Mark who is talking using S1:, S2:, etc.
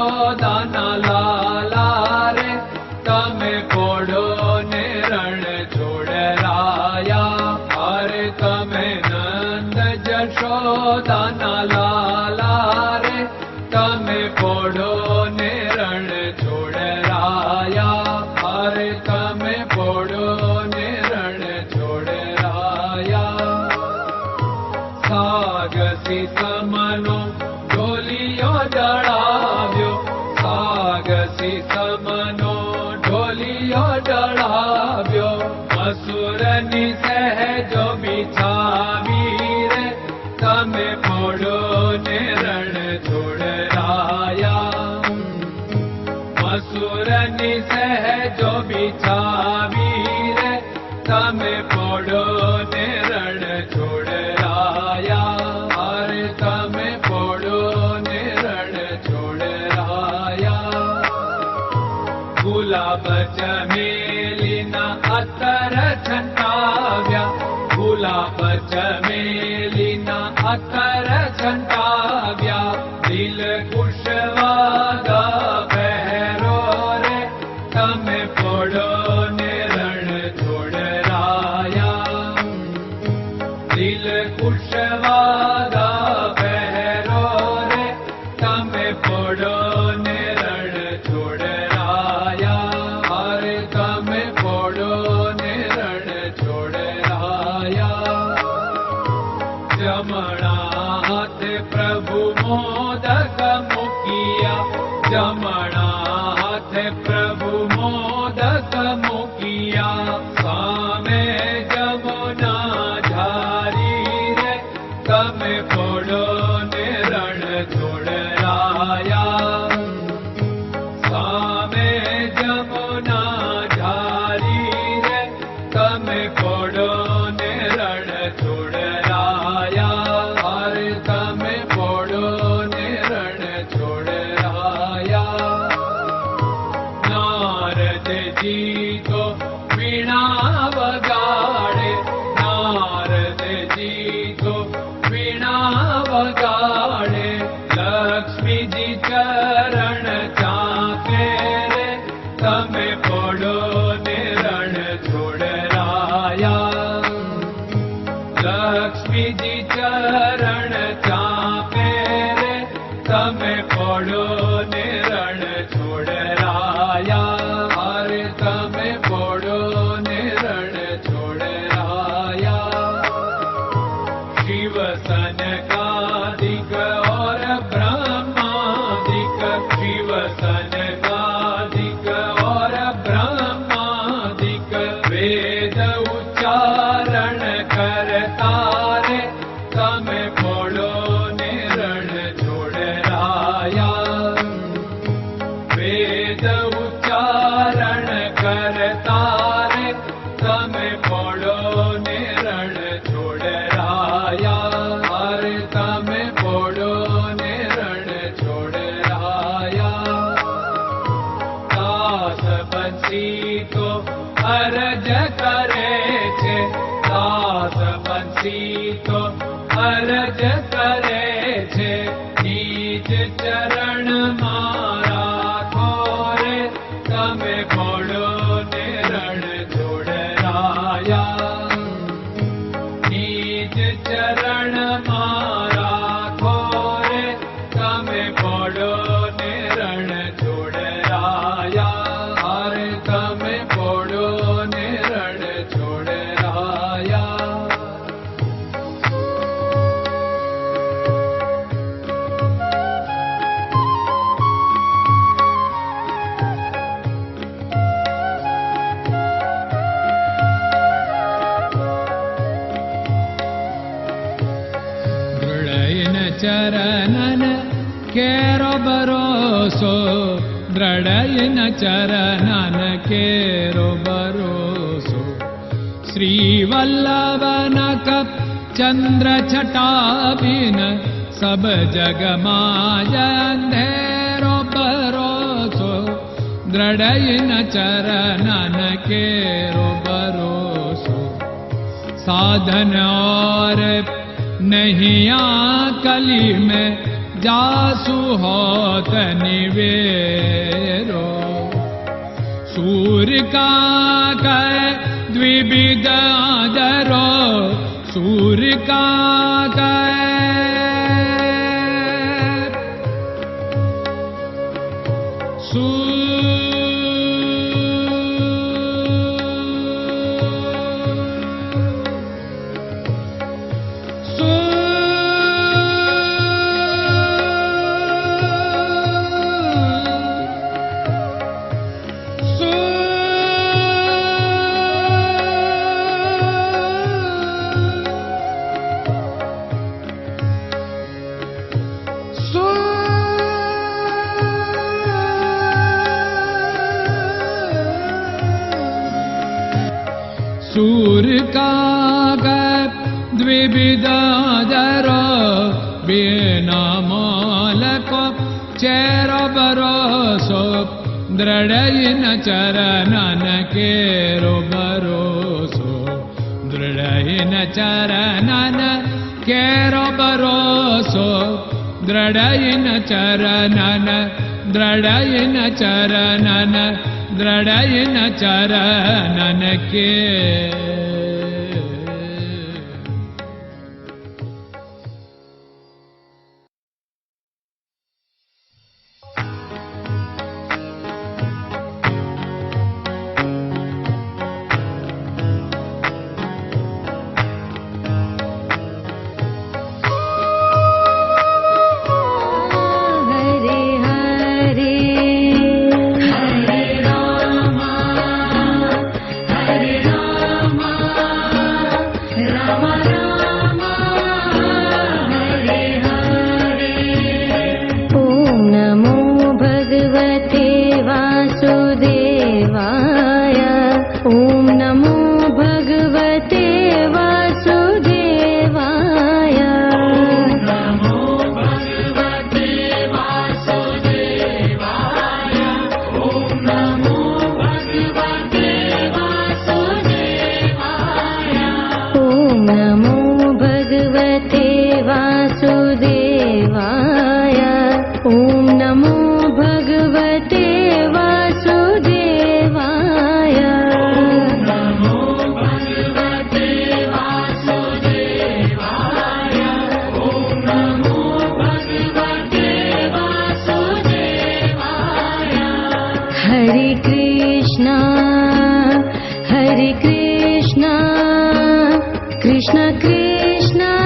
S1: જશોદાના લાલા રે તમે પોડો ને રણ છોડરાયા. અરે તમે નંદ જશોદાના લાલા રે તમે પોડો ને રણ છોડરાયા. અરે તમે પોડો ને રણ છોડરાયા. સાગસી સમનો ઢોલિયો ડળાવ્યો, સાગસી સમનો ઢોલિયો ડળાવ્યો. મસૂરની સહેજો બિછાવી રે તમે પોડો ને રણ છોડરાયા. મસૂરની સહેજો બિછાવી રે તમે પોડો ને રણ છોડરાયા. અરે તમે પોડો ને રણ છોડરાયા. ગુલાબ ચમેલીના અત્તર છંટાવ્યા, ગુલાબ ચમેલીના અત્તર છંટાવ્યા. દિલ કુશવાદા પહેરો રે તમે પોડો ને રણ છોડરાયા. દિલ કુશવાદા પહેરો રે તમે પોડો ને રણ છોડરાયા. અરે તમે પોડો ને રણ છોડરાયા. જમણા હાથે પ્રભુ મોદક મૂકિયા, જમણા હાથે પ્રભુ મોદક મૂકિયા. સામે જમુના ઝારી રે તમે પોડો ને રણ છોડરાયા. સામે જમુના ઝારી રે તમે પોડો ને રણ છોડરાયા. અરે તમે પોડો ને રણ છોડરાયા. નારદજી તો વીણા વગાડે, નારદજી તો વીણા વગાડે. લક્ષ્મીજી ચરણ ચાકે રે તમે પોડો ને રણ છોડરાયા. લક્ષ્મીજી ચરણ ચાપે રે તમે પોડો ને રણ છોડરાયા. અરે તમે પોડો ને રણ છોડરાયા. શિવ સનકાદિક और ब्रह्मादिक, शिव सनकादिक और ब्रह्मादिक. वेद उच्चारण करता रे તમે પોડો ને રણ છોડરાયા. વેદ ઉચ્ચારણ કરતા રે તમે પોડો ને રણ છોડરાયા. અરે તમે પોડો ને રણ છોડરાયા. દાસ બંસી તો અરજ કરે છે, દાસ બંસી તો અરજ કરે છે. નીચ ચરણ મારા ખોરે તમે પોડો ને રણ છોડરાયા. નીચ ચરણ મારા ખોરે તમે પોડો ને રણ છોડરાયા. અરે તમે પોડો ને રણ છોડરાયા. ચરણન કેરો ભરોસો, દ્રઢયન ચરણન કેરો ભરોસો. શ્રી વલ્લભન કપ ચંદ્ર છટાબિન સબ જગમાં અંધેરો ભરોસો. દ્રઢયન ચરણન કેરો ભરોસો. साधन और नहीं कली में जासु होत निवेरो। सूर्य का कै द्विविध आदरो, सूर्य का कै सूर्य का द्विविधादरो, बिना मालको चेर भरोसो, दृढ़ चरणन केरो भरोसो, दृढ़ चरणन केरो भरोसो, दृढ़ चरणन, दृढ़ चरणन, दृढ़ चरणन के।
S2: Krishna Krishna